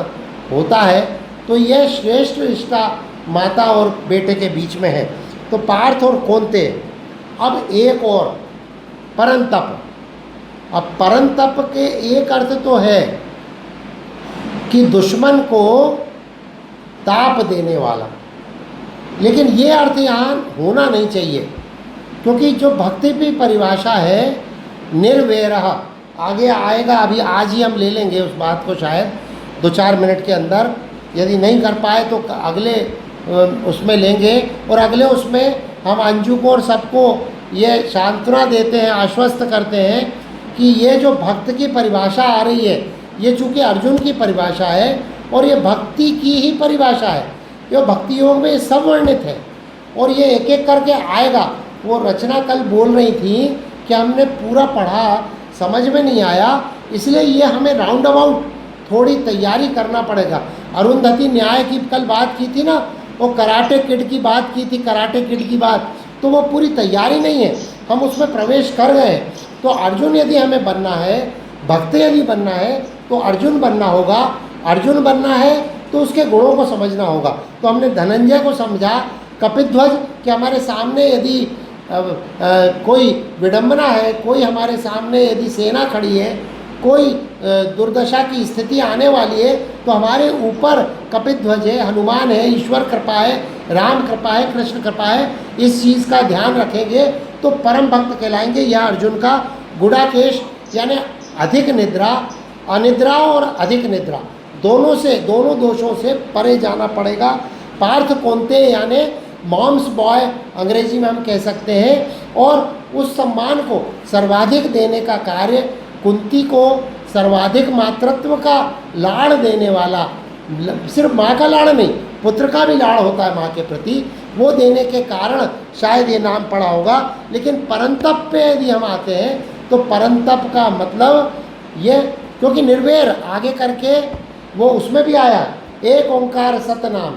होता है तो यह श्रेष्ठ रिश्ता माता और बेटे के बीच में है। तो पार्थ और कौन्तेय। अब एक और परंतप। अब परंतप के एक अर्थ तो है कि दुश्मन को ताप देने वाला, लेकिन ये अर्थ यहाँ होना नहीं चाहिए, क्योंकि जो भक्ति की परिभाषा है निर्वैरः, आगे आएगा, अभी आज ही हम ले लेंगे उस बात को, शायद 2-4 मिनट के अंदर, यदि नहीं कर पाए तो अगले उसमें लेंगे। और अगले उसमें हम अंजू को और सबको ये सांत्वना देते हैं, आश्वस्त करते हैं कि ये जो भक्त की परिभाषा आ रही है ये चूँकि अर्जुन की परिभाषा है और ये भक्ति की ही परिभाषा है, ये भक्ति योग में सब वर्णित है और ये एक एक करके आएगा। वो रचना कल बोल रही थी कि हमने पूरा पढ़ा, समझ में नहीं आया, इसलिए ये हमें राउंड अबाउट थोड़ी तैयारी करना पड़ेगा। अरुंधति न्याय की कल बात की थी ना, वो कराटे किड की बात की थी, कराटे किड की बात, तो वो पूरी तैयारी नहीं है, हम उसमें प्रवेश कर गए। तो अर्जुन यदि हमें बनना है, भक्त यदि बनना है तो अर्जुन बनना होगा। अर्जुन बनना है तो उसके गुणों को समझना होगा। तो हमने धनंजय को समझा, कपिध्वज कि हमारे सामने यदि कोई विडंबना है, कोई हमारे सामने यदि सेना खड़ी है कोई दुर्दशा की स्थिति आने वाली है तो हमारे ऊपर कपिध्वज है, हनुमान है, ईश्वर कृपा है, राम कृपा है, कृष्ण कृपा है, इस चीज़ का ध्यान रखेंगे तो परम भक्त कहलाएंगे। यह अर्जुन का गुडाकेश यानी अधिक निद्रा, अनिद्रा और अधिक निद्रा दोनों दोषों से परे जाना पड़ेगा। पार्थ कौन्ते यानी मॉम्स बॉय अंग्रेजी में हम कह सकते हैं, और उस सम्मान को सर्वाधिक देने का कार्य कुंती को सर्वाधिक मातृत्व का लाड़ देने वाला, सिर्फ माँ का लाड़ नहीं पुत्र का भी लाड़ होता है माँ के प्रति, वो देने के कारण शायद ये नाम पड़ा होगा। लेकिन परंतप पे यदि हम आते हैं तो परंतप का मतलब ये, क्योंकि निर्वैर आगे करके वो उसमें भी आया एक ओंकार सतनाम,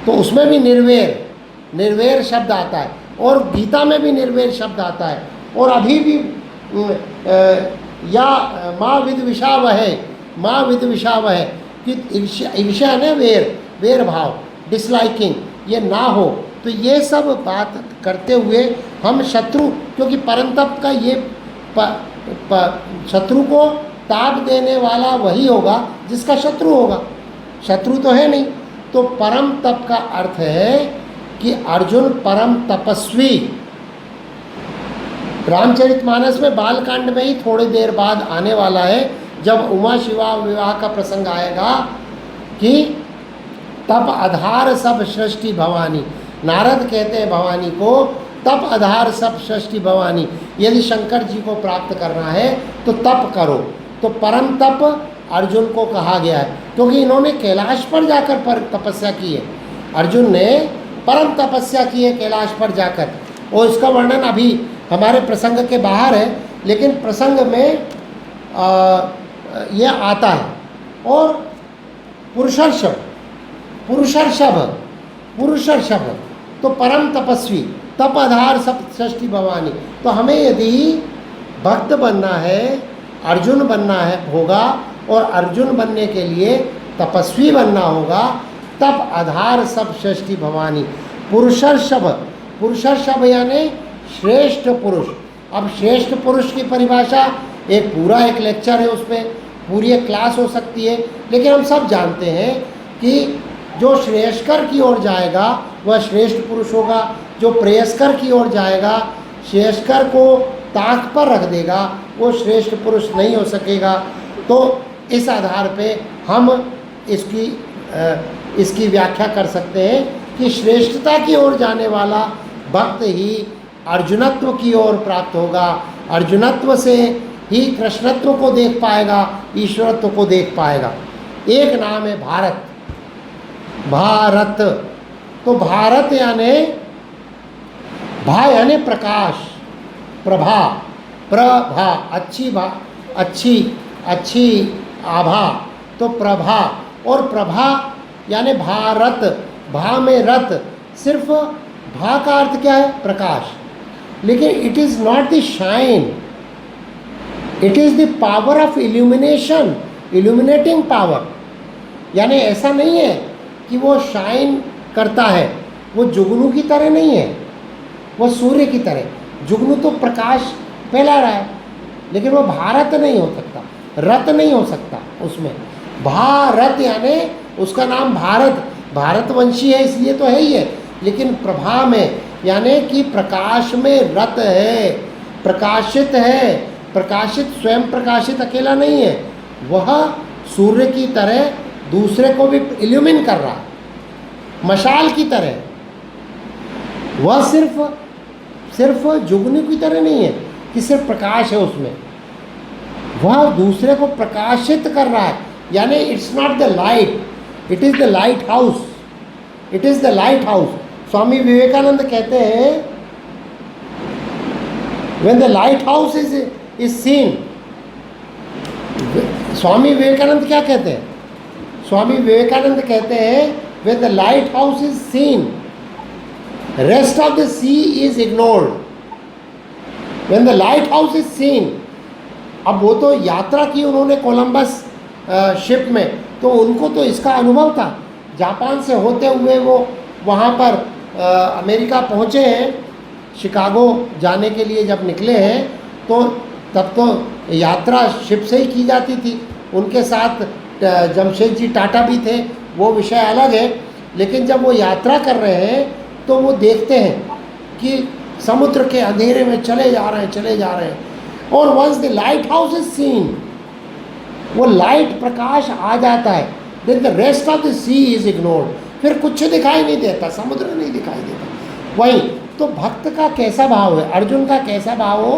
तो उसमें भी निर्वैर शब्द आता है और गीता में भी निर्वैर शब्द आता है। और अभी भी या माँ विद्विषावह कि ईर्ष्या ने वेर भाव, डिसलाइकिंग ये ना हो। तो ये सब बात करते हुए हम शत्रु, क्योंकि परंतप का ये शत्रु को ताप देने वाला वही होगा जिसका शत्रु होगा, शत्रु तो है नहीं। तो परम तप का अर्थ है कि अर्जुन परम तपस्वी। रामचरितमानस में बालकांड में ही थोड़ी देर बाद आने वाला है, जब उमा शिवा विवाह का प्रसंग आएगा कि तप आधार सब सृष्टि भवानी। नारद कहते हैं भवानी को तप आधार सब सृष्टि भवानी, यदि शंकर जी को प्राप्त करना है तो तप करो। तो परम तप अर्जुन को कहा गया है क्योंकि इन्होंने कैलाश पर जाकर पर तपस्या की है। अर्जुन ने परम तपस्या की है कैलाश पर जाकर, और इसका वर्णन अभी हमारे प्रसंग के बाहर है, लेकिन प्रसंग में यह आता है। और पुरुषर्षभ तो परम तपस्वी, तप आधार सब सृष्टि भवानी। तो हमें यदि भक्त बनना है, अर्जुन बनना है होगा, और अर्जुन बनने के लिए तपस्वी बनना होगा, तप आधार सब सृष्टि भवानी। पुरुषर्षभ यानी श्रेष्ठ पुरुष। अब श्रेष्ठ पुरुष की परिभाषा एक पूरा एक लेक्चर है, उस पर पूरी एक क्लास हो सकती है, लेकिन हम सब जानते हैं कि जो श्रेयस्कर की ओर जाएगा वह श्रेष्ठ पुरुष होगा, जो प्रेयस्कर की ओर जाएगा, श्रेयस्कर को ताक पर रख देगा, वो श्रेष्ठ पुरुष नहीं हो सकेगा। तो इस आधार पे हम इसकी व्याख्या कर सकते हैं कि श्रेष्ठता की ओर जाने वाला भक्त ही अर्जुनत्व की ओर प्राप्त होगा, अर्जुनत्व से ही कृष्णत्व को देख पाएगा, ईश्वरत्व को देख पाएगा। एक नाम है भारत। तो भारत यानी भा यानी प्रकाश, प्रभा अच्छी आभा, तो प्रभा। और प्रभा यानी भारत, भा में रत, सिर्फ भा का अर्थ क्या है? प्रकाश। लेकिन it is not the shine, it is the power of illumination, illuminating power. यानी ऐसा नहीं है कि वो शाइन करता है, वो जुगनू की तरह नहीं है, वो सूर्य की तरह। जुगनू तो प्रकाश फैला रहा है, लेकिन वो भारत नहीं हो सकता, रत नहीं हो सकता उसमें। भारत यानी उसका नाम भारतवंशी है, इसलिए तो है ही है, लेकिन प्रभा में यानी कि प्रकाश में रत है, प्रकाशित है। प्रकाशित स्वयं प्रकाशित अकेला नहीं है, वह सूर्य की तरह दूसरे को भी इल्यूमिन कर रहा है, मशाल की तरह। वह सिर्फ जुगनू की तरह नहीं है कि सिर्फ प्रकाश है उसमें, वह दूसरे को प्रकाशित कर रहा है। यानी it's not the light, it is the lighthouse, it is the lighthouse. Swami Vivekananda कहते हैं when the lighthouse is seen. Swami Vivekananda क्या कहते हैं? स्वामी विवेकानंद कहते हैं when the lighthouse is seen, rest of the sea is ignored. When the lighthouse is seen, अब वो तो यात्रा की उन्होंने कोलंबस शिप में, तो उनको तो इसका अनुभव था। जापान से होते हुए वो वहाँ पर अमेरिका पहुँचे हैं, शिकागो जाने के लिए जब निकले हैं, तो तब तो यात्रा शिप से ही की जाती थी। उनके साथ जमशेदजी टाटा भी थे, वो विषय अलग है। लेकिन जब वो यात्रा कर रहे हैं तो वो देखते हैं कि समुद्र के अंधेरे में चले जा रहे हैं। और once the lighthouse is seen, वो लाइट प्रकाश आ जाता है, then the rest of the sea is ignored, फिर कुछ दिखाई नहीं देता, समुद्र नहीं दिखाई देता। वही तो भक्त का कैसा भाव है, अर्जुन का कैसा भाव हो,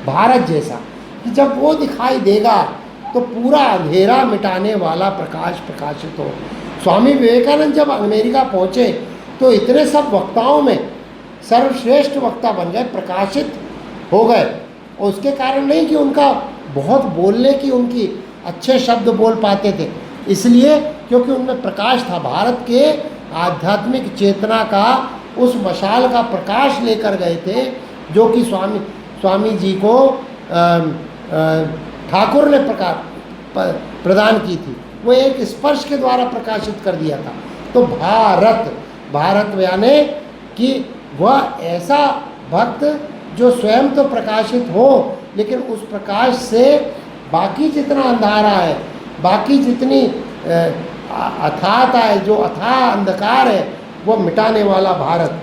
भारत जैसा, कि जब वो दिखाई देगा तो पूरा अंधेरा मिटाने वाला प्रकाश प्रकाशित हो। स्वामी विवेकानंद जब अमेरिका पहुँचे तो इतने सब वक्ताओं में सर्वश्रेष्ठ वक्ता बन गए, प्रकाशित हो गए। और उसके कारण नहीं कि उनका बहुत बोलने की, उनकी अच्छे शब्द बोल पाते थे, इसलिए क्योंकि उनमें प्रकाश था। भारत के आध्यात्मिक चेतना का उस मशाल का प्रकाश लेकर गए थे जो कि स्वामी जी को ठाकुर ने प्रदान की थी। वो एक स्पर्श के द्वारा प्रकाशित कर दिया था। तो भारत यानी कि वह ऐसा भक्त जो स्वयं तो प्रकाशित हो, लेकिन उस प्रकाश से बाकी जितना अंधारा है, बाकी जितनी अथाहता है, जो अथाह अंधकार है, वो मिटाने वाला भारत।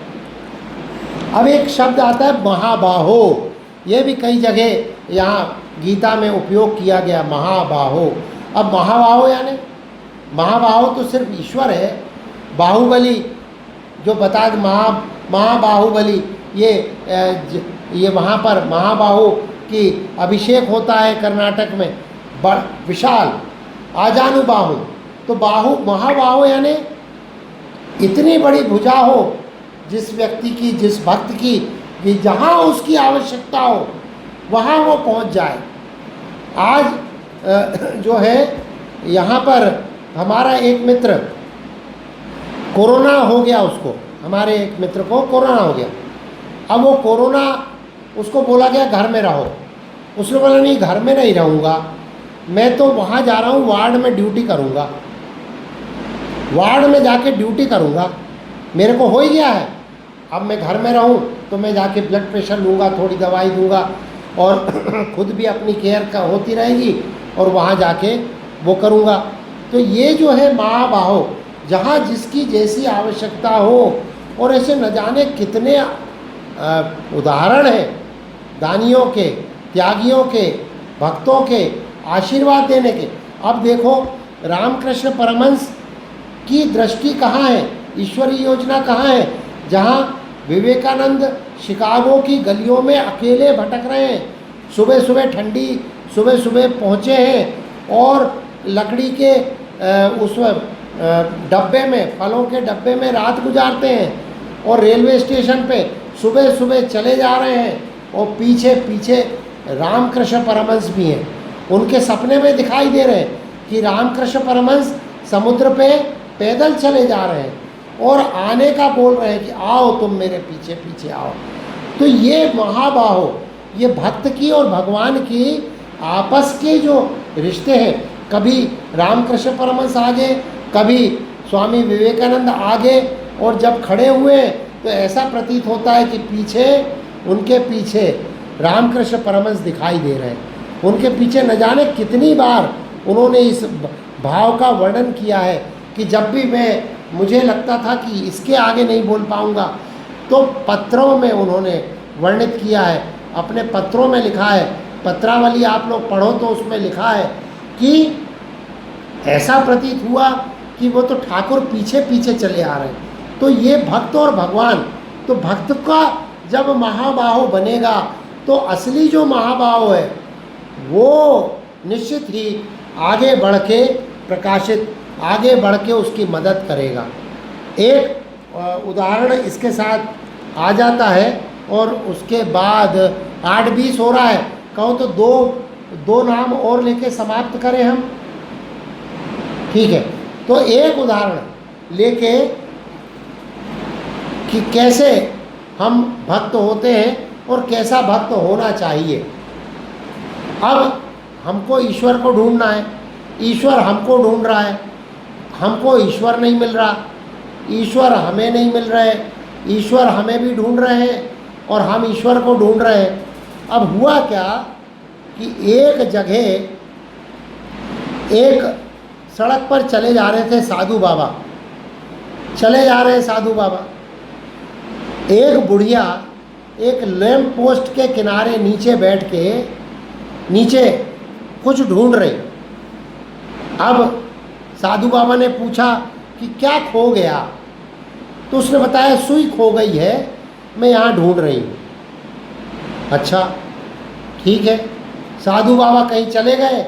अब एक शब्द आता है महाबाहो, ये भी कई जगह यहाँ गीता में उपयोग किया गया, महाबाहो। अब महाबाहो यानी, महाबाहो तो सिर्फ ईश्वर है। बाहुबली जो बता दे, महाबाहुबली, ये वहाँ पर महाबाहु की अभिषेक होता है कर्नाटक में, बड़ विशाल आजानुबाहु। तो महाबाहु यानी इतनी बड़ी भुजा हो जिस व्यक्ति की, जिस भक्त की, कि जहाँ उसकी आवश्यकता हो वहाँ वो पहुँच जाए। आज जो है यहाँ पर हमारा एक मित्र, कोरोना हो गया उसको, हमारे एक मित्र को कोरोना हो गया। अब वो कोरोना, उसको बोला गया घर में रहो। उसने बोला नहीं, घर में नहीं रहूँगा, मैं तो वहाँ जा रहा हूँ, वार्ड में ड्यूटी करूँगा, वार्ड में जाके ड्यूटी करूँगा, मेरे को हो ही गया है। अब मैं घर में रहूँ तो मैं जाके ब्लड प्रेशर लूँगा, थोड़ी दवाई दूँगा, और खुद भी अपनी केयर का होती रहेगी, और वहाँ जाके वो करूँगा। तो ये जो है महाबाहो, जहाँ जिसकी जैसी आवश्यकता हो, और ऐसे न जाने कितने उदाहरण हैं दानियों के, त्यागियों के, भक्तों के, आशीर्वाद देने के। अब देखो रामकृष्ण परमहंस की दृष्टि कहाँ है, ईश्वरीय योजना कहाँ है, जहाँ विवेकानंद शिकागो की गलियों में अकेले भटक रहे हैं, सुबह सुबह ठंडी, सुबह सुबह पहुँचे हैं, और लकड़ी के उस डब्बे में, फलों के डब्बे में रात गुजारते हैं, और रेलवे स्टेशन पे सुबह सुबह चले जा रहे हैं, और पीछे पीछे रामकृष्ण परमहंस भी हैं। उनके सपने में दिखाई दे रहे हैं कि रामकृष्ण परमहंस समुद्र पे पैदल चले जा रहे हैं और आने का बोल रहे हैं कि आओ तुम मेरे पीछे पीछे आओ। तो ये महाबाहो, ये भक्त की और भगवान की आपस के जो रिश्ते हैं, कभी रामकृष्ण परमहंस आगे, कभी स्वामी विवेकानंद आगे, और जब खड़े हुए तो ऐसा प्रतीत होता है कि पीछे, उनके पीछे रामकृष्ण परमहंस दिखाई दे रहे हैं। उनके पीछे न जाने कितनी बार उन्होंने इस भाव का वर्णन किया है कि जब भी मुझे लगता था कि इसके आगे नहीं बोल पाऊँगा, तो पत्रों में उन्होंने वर्णित किया है, अपने पत्रों में लिखा है। पत्रावली आप लोग पढ़ो तो उसमें लिखा है कि ऐसा प्रतीत हुआ कि वो तो ठाकुर पीछे पीछे चले आ रहे हैं। तो ये भक्त और भगवान, तो भक्त का जब महाबाहो बनेगा तो असली जो महाबाहो है वो निश्चित ही आगे बढ़ के प्रकाशित, आगे बढ़ के उसकी मदद करेगा। एक उदाहरण इसके साथ आ जाता है, और उसके बाद 8:20 हो रहा है, कहो तो दो नाम और लेके समाप्त करें हम, ठीक है। तो एक उदाहरण लेके कि कैसे हम भक्त होते हैं और कैसा भक्त होना चाहिए। अब हमको ईश्वर को ढूंढना है, ईश्वर हमको ढूंढ रहा है, हमको ईश्वर नहीं मिल रहा, ईश्वर हमें नहीं मिल रहे, ईश्वर हमें भी ढूंढ रहे हैं और हम ईश्वर को ढूंढ रहे हैं। अब हुआ क्या कि एक जगह एक सड़क पर चले जा रहे थे साधु बाबा, चले जा रहे हैं साधु बाबा। एक बुढ़िया एक लैंप पोस्ट के किनारे नीचे बैठ के नीचे कुछ ढूंढ रही। अब साधु बाबा ने पूछा कि क्या खो गया, तो उसने बताया सुई खो गई है, मैं यहाँ ढूंढ रही हूँ। अच्छा ठीक है, साधु बाबा कहीं चले गए,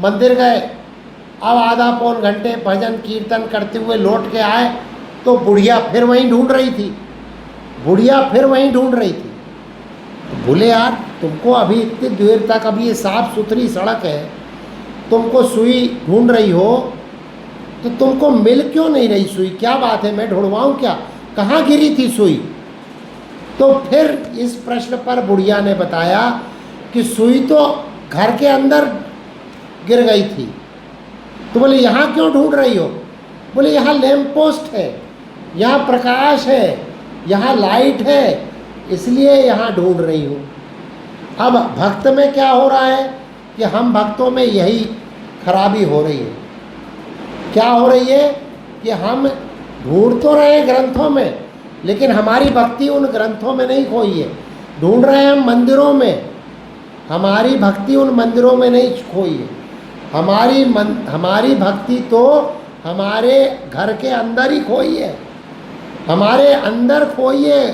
मंदिर गए। अब आधा पौन घंटे भजन कीर्तन करते हुए लौट के आए तो बुढ़िया फिर वहीं ढूंढ रही थी, बुढ़िया फिर वहीं ढूंढ रही थी। तो बोले यार तुमको अभी इतनी देर तक, अभी ये साफ सुथरी सड़क है, तुमको सुई ढूंढ रही हो तो तुमको मिल क्यों नहीं रही सुई, क्या बात है, मैं ढूंढवाऊँ क्या, कहाँ गिरी थी सुई। तो फिर इस प्रश्न पर बुढ़िया ने बताया कि सुई तो घर के अंदर गिर गई थी। तो बोले यहाँ क्यों ढूंढ रही हो, बोले यहाँ लैंप पोस्ट है, यहाँ प्रकाश है, यहाँ लाइट है, इसलिए यहाँ ढूंढ रही हूँ। अब भक्त में क्या हो रहा है कि हम भक्तों में यही खराबी हो रही है। क्या हो रही है कि हम ढूंढ तो रहे हैं ग्रंथों में, लेकिन हमारी भक्ति उन ग्रंथों में नहीं खोई है। ढूंढ रहे हैं हम मंदिरों में, हमारी भक्ति उन मंदिरों में नहीं खोई है। हमारी भक्ति तो हमारे घर के अंदर ही खोई है, हमारे अंदर खोई है,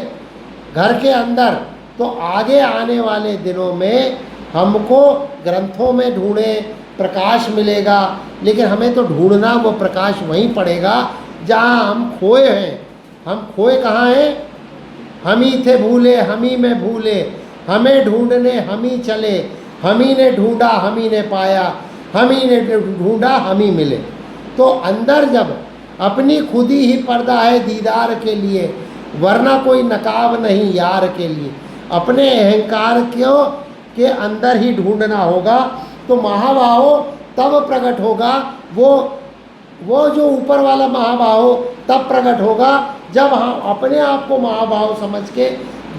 घर के अंदर। तो आगे आने वाले दिनों में हमको ग्रंथों में ढूंढे प्रकाश मिलेगा, लेकिन हमें तो ढूंढना वो प्रकाश वहीं पड़ेगा जहाँ हम खोए हैं। हम खोए कहाँ हैं, हम ही थे भूले हम ही में भूले, हमें ढूंढने हम ही चले, हम ही ने ढूंढा हम ही ने पाया, हम ही ने ढूंढा हम ही मिले। तो अंदर जब अपनी खुदी ही पर्दा है दीदार के लिए, वरना कोई नकाब नहीं यार के लिए, अपने अहंकार के अंदर ही ढूंढना होगा। तो महाबाहो तब प्रकट होगा, वो जो ऊपर वाला महाबाहो तब प्रकट होगा जब हम अपने आप को महाबाहो समझ के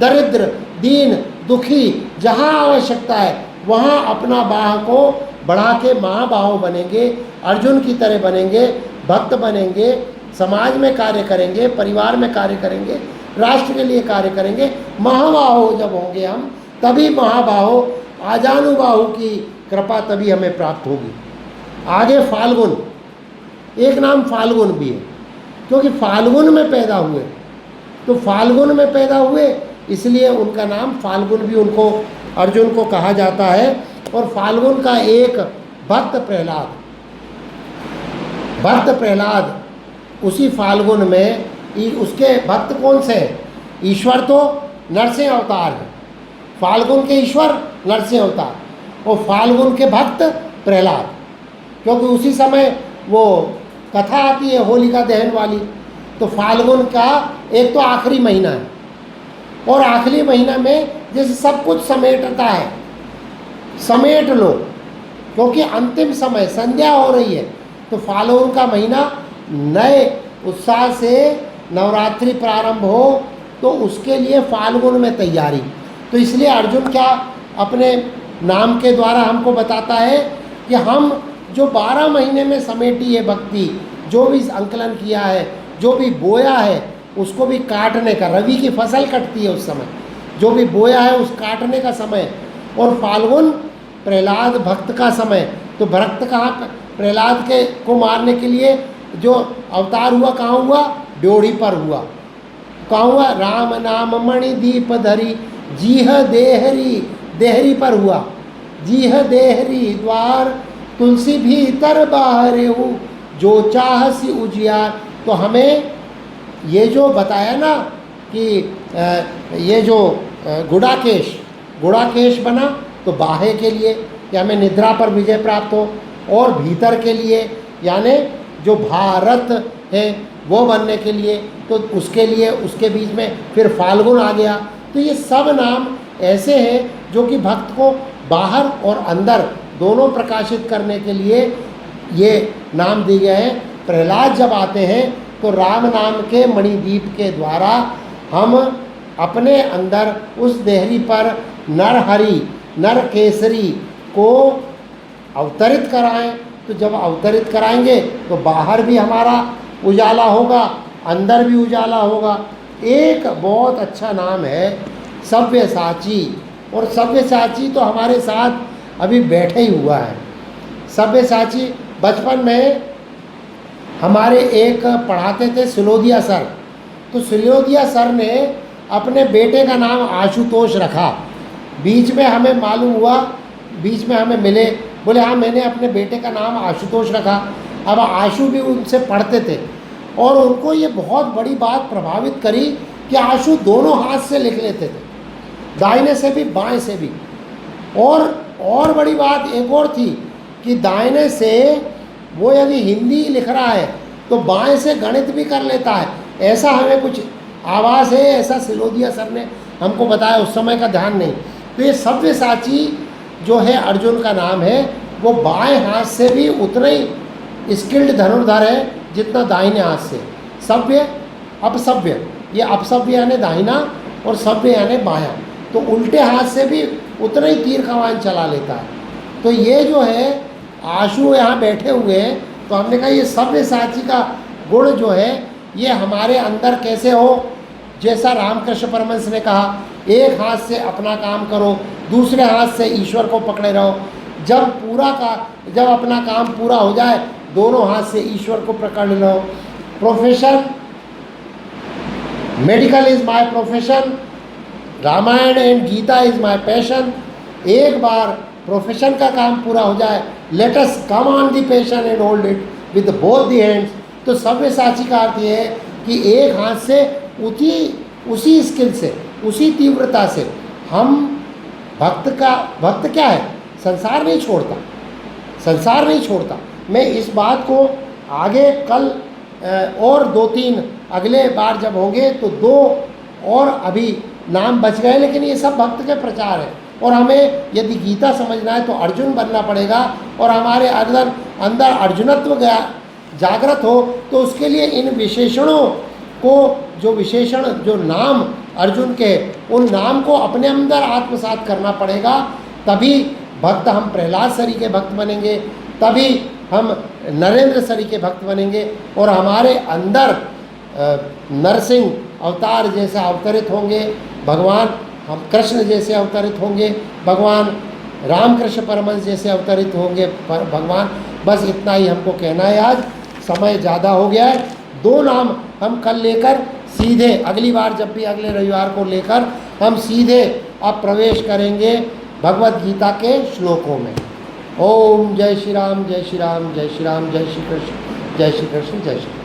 दरिद्र दीन दुखी जहाँ आवश्यकता है वहाँ अपना बाह को बढ़ा के महाबाहो बनेंगे, अर्जुन की तरह बनेंगे, भक्त बनेंगे, समाज में कार्य करेंगे, परिवार में कार्य करेंगे, राष्ट्र के लिए कार्य करेंगे। महाबाहो जब होंगे हम, तभी महाबाहो आजानुबाहु की कृपा तभी हमें प्राप्त होगी। आगे फाल्गुन, एक नाम फाल्गुन भी है क्योंकि फाल्गुन में पैदा हुए, तो फाल्गुन में पैदा हुए इसलिए उनका नाम फाल्गुन भी उनको अर्जुन को कहा जाता है। और फाल्गुन का एक भक्त प्रहलाद उसी फाल्गुन में, उसके भक्त कौन से हैं, ईश्वर तो नरसिंह अवतार है, फाल्गुन के ईश्वर नरसिंह अवतार, और फाल्गुन के भक्त प्रहलाद, क्योंकि उसी समय वो कथा आती है होलिका दहन वाली। तो फाल्गुन का एक तो आखिरी महीना है, और आखिरी महीना में जैसे सब कुछ समेटता है, समेट लो, क्योंकि अंतिम समय संध्या हो रही है। तो फाल्गुन का महीना नए उत्साह से नवरात्रि प्रारंभ हो, तो उसके लिए फाल्गुन में तैयारी। तो इसलिए अर्जुन क्या अपने नाम के द्वारा हमको बताता है कि हम जो 12 महीने में समेटी है भक्ति, जो भी अंकलन किया है, जो भी बोया है, उसको भी काटने का, रवि की फसल कटती है उस समय, जो भी बोया है उस काटने का समय। और फाल्गुन प्रहलाद भक्त का समय। तो भक्त कहाँ, प्रहलाद के को मारने के लिए जो अवतार हुआ कहाँ हुआ, ड्योढ़ी पर हुआ। कहाँ हुआ, राम नाम मणि दीप धरी जीह देहरी, देहरी पर हुआ, जीह देहरी द्वार तुलसी भीतर बाहरे हूँ जो चाहसी उजियार। तो हमें ये जो बताया ना कि ये जो गुड़ाकेश बना, तो बाहे के लिए कि हमें निद्रा पर विजय प्राप्त हो, और भीतर के लिए यानी जो भारत है वो बनने के लिए, तो उसके लिए उसके बीच में फिर फाल्गुन आ गया। तो ये सब नाम ऐसे हैं जो कि भक्त को बाहर और अंदर दोनों प्रकाशित करने के लिए ये नाम दिए गए हैं। प्रहलाद जब आते हैं तो राम नाम के मणिदीप के द्वारा हम अपने अंदर उस देहरी पर नरहरि नर केसरी को अवतरित कराएं। तो जब अवतरित कराएंगे तो बाहर भी हमारा उजाला होगा, अंदर भी उजाला होगा। एक बहुत अच्छा नाम है सव्यसाची, और सव्यसाची तो हमारे साथ अभी बैठे ही हुआ है। सव्यसाची बचपन में हमारे एक पढ़ाते थे सिलोदिया सर, तो सिलोदिया सर ने अपने बेटे का नाम आशुतोष रखा। बीच में हमें मालूम हुआ, बीच में हमें मिले, बोले हाँ मैंने अपने बेटे का नाम आशुतोष रखा। अब आशु भी उनसे पढ़ते थे और उनको ये बहुत बड़ी बात प्रभावित करी कि आशु दोनों हाथ से लिख लेते थे, दाहिने से भी बाएं से भी। और बड़ी बात एक और थी कि दाहिने से वो यदि हिंदी लिख रहा है तो बाएं से गणित भी कर लेता है। ऐसा हमें कुछ आवाज़ है, ऐसा सिलोदिया सर ने हमको बताया, उस समय का ध्यान नहीं। तो ये सव्यसाची जो है अर्जुन का नाम है, वो बाएं हाथ से भी उतना ही स्किल्ड धनुर्धर है जितना दाहिने हाथ से। सव्य अपसव्य, ये अपसव्य यानी दाहिना और सव्य यानी बायां, तो उल्टे हाथ से भी उतना ही तीर कमान चला लेता है। तो ये जो है आशु यहाँ बैठे हुए हैं, तो हमने कहा ये सव्यसाची का गुण जो है ये हमारे अंदर कैसे हो, जैसा रामकृष्ण परमहंस ने कहा, एक हाथ से अपना काम करो, दूसरे हाथ से ईश्वर को पकड़े रहो। जब अपना काम पूरा हो जाए दोनों हाथ से ईश्वर को पकड़ लो। Profession, medical is my profession, Ramayana and Gita is my passion. एक बार प्रोफेशन का काम पूरा हो जाए, let us come on the passion and hold it with both the hands. तो सव्यसाची का अर्थ ये है कि एक हाथ से उसी स्किल से, उसी तीव्रता से हम भक्त क्या है, संसार नहीं छोड़ता, संसार नहीं छोड़ता। मैं इस बात को आगे कल और 2-3 अगले बार जब होंगे तो 2 और अभी नाम बच गए, लेकिन ये सब भक्त के प्रचार है। और हमें यदि गीता समझना है तो अर्जुन बनना पड़ेगा, और हमारे अंदर अर्जुनत्व जागृत हो तो उसके लिए इन विशेषणों को, जो विशेषण जो नाम अर्जुन के, उन नाम को अपने अंदर आत्मसात करना पड़ेगा। तभी भक्त हम प्रहलाद सरी के भक्त बनेंगे, तभी हम नरेंद्र सरी के भक्त बनेंगे, और हमारे अंदर नरसिंह अवतार जैसे अवतरित होंगे भगवान, हम कृष्ण जैसे अवतरित होंगे भगवान, रामकृष्ण परमहंस जैसे अवतरित होंगे भगवान। बस इतना ही हमको कहना है। आज समय ज़्यादा हो गया है। 2 नाम हम कल लेकर सीधे अगली बार जब भी अगले रविवार को लेकर हम सीधे अब प्रवेश करेंगे भगवत गीता के श्लोकों में। ओम जय श्री राम, जय श्री राम, जय श्री राम, जय श्री कृष्ण, जय श्री कृष्ण, जय श्री।